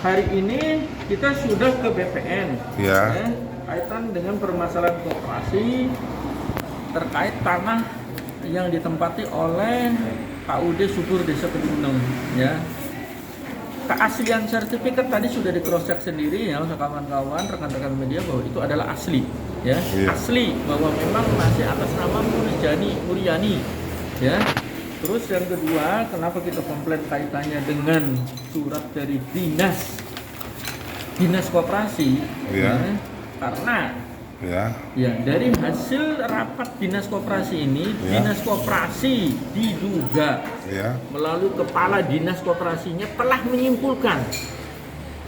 hari ini kita sudah ke BPN Ya. kaitan dengan permasalahan koperasi terkait tanah yang ditempati oleh KUD Subur Desa Kedunung ya. Keaslian sertifikat tadi sudah di cross check sendiri ya kawan-kawan, rekan-rekan media bahwa itu adalah asli ya. Iya. Asli bahwa memang masih atas nama Muryani ya. Terus yang kedua, kenapa kita komplain kaitannya dengan surat dari dinas koperasi Iya. ya, karena Ya. dari hasil rapat dinas koperasi ini, Ya. dinas koperasi diduga Ya. melalui kepala dinas koperasinya telah menyimpulkan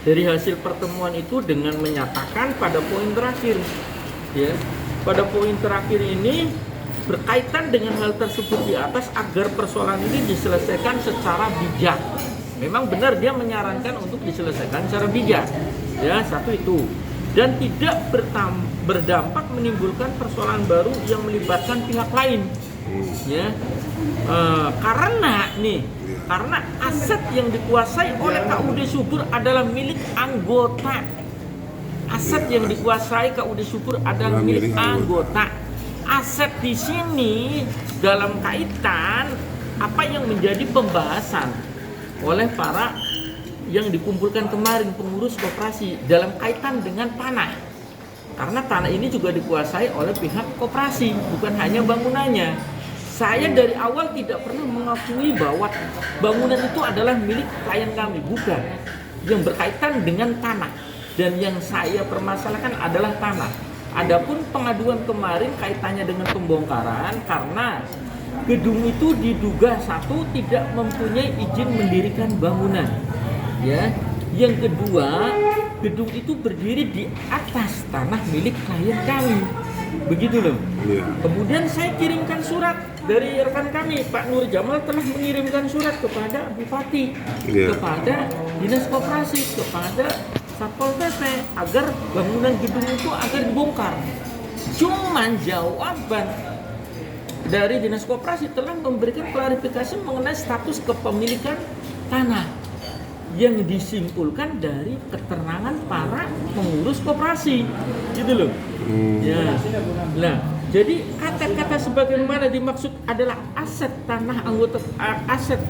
dari hasil pertemuan itu dengan menyatakan pada poin terakhir ya, pada poin terakhir ini berkaitan dengan hal tersebut di atas agar persoalan ini diselesaikan secara bijak. Memang benar dia menyarankan untuk diselesaikan secara bijak ya, satu itu, dan tidak berdampak menimbulkan persoalan baru yang melibatkan pihak lain ya. Karena aset yang dikuasai oleh KUD Subur adalah milik anggota. Aset yang dikuasai KUD Subur adalah milik anggota. Aset di sini dalam kaitan apa yang menjadi pembahasan oleh para yang dikumpulkan kemarin pengurus koperasi dalam kaitan dengan tanah. Karena tanah ini juga dikuasai oleh pihak koperasi, bukan hanya bangunannya. Saya dari awal tidak pernah mengakui bahwa bangunan itu adalah milik klien kami, bukan. Yang berkaitan dengan tanah, dan yang saya permasalahkan adalah tanah. Adapun pengaduan kemarin kaitannya dengan pembongkaran karena gedung itu diduga satu tidak mempunyai izin mendirikan bangunan. Ya. Yang kedua, gedung itu berdiri di atas tanah milik klien kami. Begitu loh. Ya. Kemudian saya kirimkan surat dari rekan kami, Pak Nur Jamal telah mengirimkan surat kepada Bupati, kepada Dinas Koperasi, kepada Satpol PP agar bangunan gedung itu agar dibongkar. Cuman jawaban dari Dinas Koperasi telah memberikan klarifikasi mengenai status kepemilikan tanah yang disimpulkan dari keterangan para pengurus koperasi, gitu loh. Ya. Nah, jadi kata-kata sebagaimana dimaksud adalah aset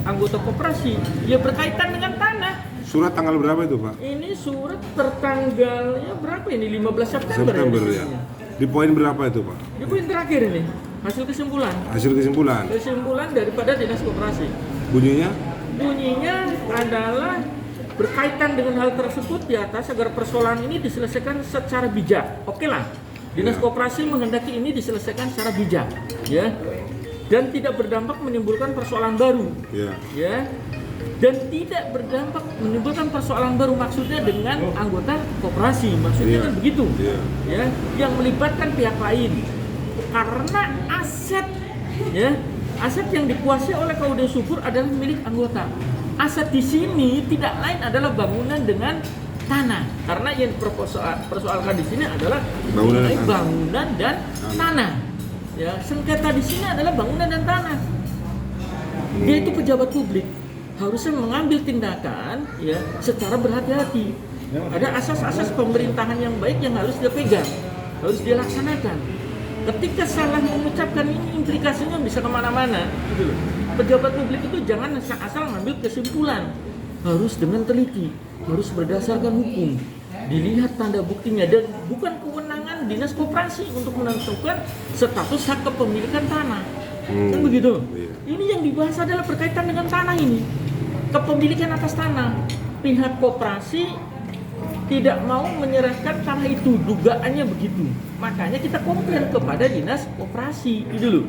anggota koperasi, ya berkaitan dengan tanah. Surat tanggal berapa itu, Pak? Ini surat tertanggalnya berapa ini? 15 September ya. Di poin berapa itu, Pak? Di poin terakhir ini, hasil kesimpulan. Hasil kesimpulan. Kesimpulan daripada Dinas Koperasi. Bunyinya? Bunyinya adalah berkaitan dengan hal tersebut di atas agar persoalan ini diselesaikan secara bijak. Oke lah, Dinas Koperasi menghendaki ini diselesaikan secara bijak, ya, dan tidak berdampak menimbulkan persoalan baru, ya, dan tidak berdampak menimbulkan persoalan baru maksudnya dengan anggota koperasi, maksudnya kan begitu, ya, yang melibatkan pihak lain, karena aset, ya, aset yang dikuasai oleh KUD Subur adalah milik anggota. Aset di sini tidak lain adalah bangunan dengan tanah, karena yang persoalkan di sini adalah bangunan dan tanah. Ya, sengketa di sini adalah bangunan dan tanah. Dia itu pejabat publik, harusnya mengambil tindakan ya secara berhati-hati. Ada asas-asas pemerintahan yang baik yang harus dia pegang, harus dia laksanakan. Ketika salah mengucapkan ini implikasinya bisa kemana-mana, gitu loh. Pejabat publik itu jangan asal mengambil kesimpulan, harus dengan teliti, harus berdasarkan hukum, dilihat tanda buktinya, dan bukan kewenangan Dinas Koperasi untuk menentukan status hak kepemilikan tanah. Kan begitu? Ini yang dibahas adalah berkaitan dengan tanah ini, kepemilikan atas tanah. Pihak koperasi tidak mau menyerahkan tanah itu, dugaannya begitu. Makanya kita komplain kepada Dinas Koperasi, gitu loh.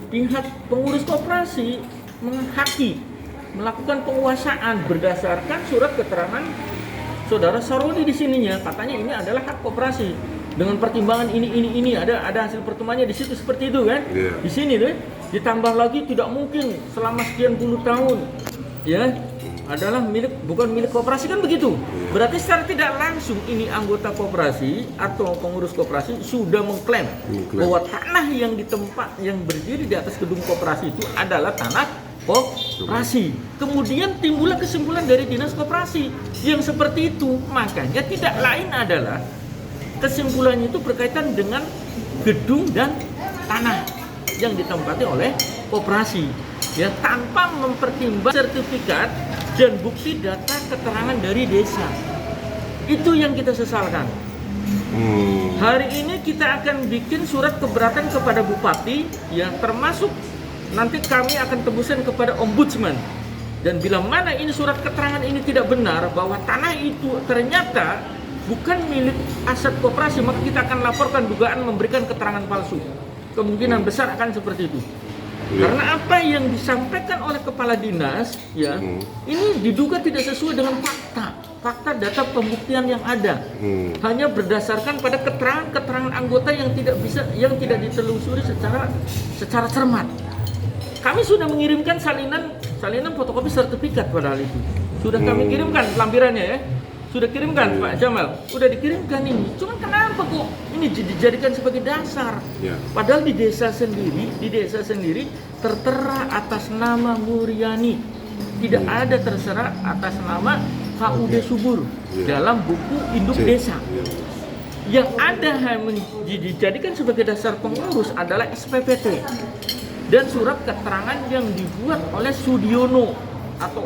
Pihak pengurus koperasi menghaki, melakukan penguasaan berdasarkan surat keterangan saudara Sarodi di sininya. Katanya ini adalah hak koperasi dengan pertimbangan ini ada hasil pertemuannya di situ seperti itu kan? Di sini tuh ditambah lagi tidak mungkin selama sekian puluh tahun, ya, adalah bukan milik koperasi, kan begitu. Berarti secara tidak langsung ini anggota koperasi atau pengurus koperasi sudah mengklaim bahwa tanah yang di tempat yang berdiri di atas gedung koperasi itu adalah tanah koperasi. Kemudian timbullah kesimpulan dari Dinas Koperasi yang seperti itu. Makanya tidak lain adalah kesimpulannya itu berkaitan dengan gedung dan tanah yang ditempati oleh koperasi, ya, tanpa mempertimbangkan sertifikat dan bukti data keterangan dari desa. Itu yang kita sesalkan. Hari ini kita akan bikin surat keberatan kepada bupati, ya, termasuk nanti kami akan tembusan kepada ombudsman. Dan bila mana ini surat keterangan ini tidak benar bahwa tanah itu ternyata bukan milik aset koperasi, maka kita akan laporkan dugaan memberikan keterangan palsu. Kemungkinan besar akan seperti itu. Karena apa yang disampaikan oleh kepala dinas, ya, ini diduga tidak sesuai dengan fakta data pembuktian yang ada. Hanya berdasarkan pada keterangan anggota yang tidak ditelusuri secara cermat. Kami sudah mengirimkan salinan fotokopi sertifikat padahal itu. Sudah kami kirimkan lampirannya, ya. Sudah kirimkan, Pak Jamal. Sudah dikirimkan ini. Cuma kenapa kok ini dijadikan sebagai dasar? Padahal di desa sendiri tertera atas nama Muryani. Tidak ada tertera atas nama KUD Subur dalam buku induk desa. Yang ada dijadikan sebagai dasar pengurus adalah SPPT dan surat keterangan yang dibuat oleh Sudiono atau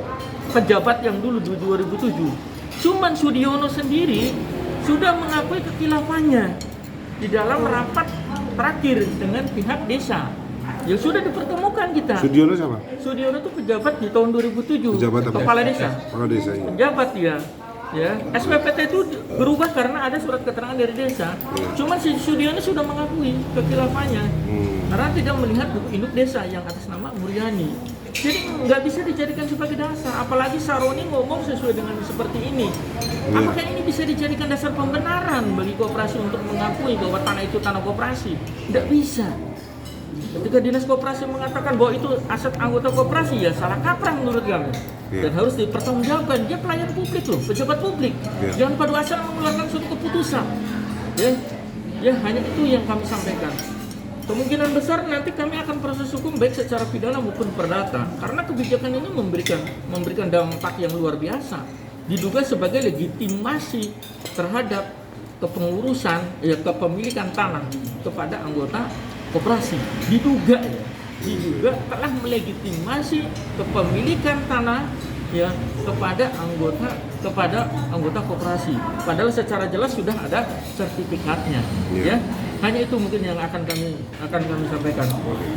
pejabat yang dulu 2007. Cuman Sudiono sendiri sudah mengakui kekilafannya di dalam rapat terakhir dengan pihak desa. Ya sudah dipertemukan kita. Sudiono siapa? Sudiono itu pejabat di tahun 2007. Pejabat apa? Kepala desa. Kepala desa, iya. Pejabat dia. Ya, SPPT itu berubah karena ada surat keterangan dari desa. Cuman si Sudiono sudah mengakui kekilafannya karena tidak melihat buku induk desa yang atas nama Muryani. Jadi nggak bisa dijadikan sebagai dasar, apalagi Saroni ngomong sesuai dengan seperti ini. Apakah ini bisa dijadikan dasar pembenaran bagi koperasi untuk mengakui bahwa tanah itu tanah koperasi? Tidak bisa. Ketika Dinas Koperasi mengatakan bahwa itu aset anggota koperasi, ya salah kaprah menurut kami. Dan harus dipertanggungjawabkan. Dia pelayan publik loh, pejabat publik. Jangan pada asal mengeluarkan suatu keputusan. Ya hanya itu yang kami sampaikan. Kemungkinan besar nanti kami akan proses hukum baik secara pidana maupun perdata karena kebijakan ini memberikan dampak yang luar biasa. Diduga sebagai legitimasi terhadap kepengurusan, ya, kepemilikan tanah kepada anggota koperasi. Diduga telah melegitimasi kepemilikan tanah, ya, kepada anggota koperasi. Padahal secara jelas sudah ada sertifikatnya, ya. Hanya itu mungkin yang akan kami sampaikan.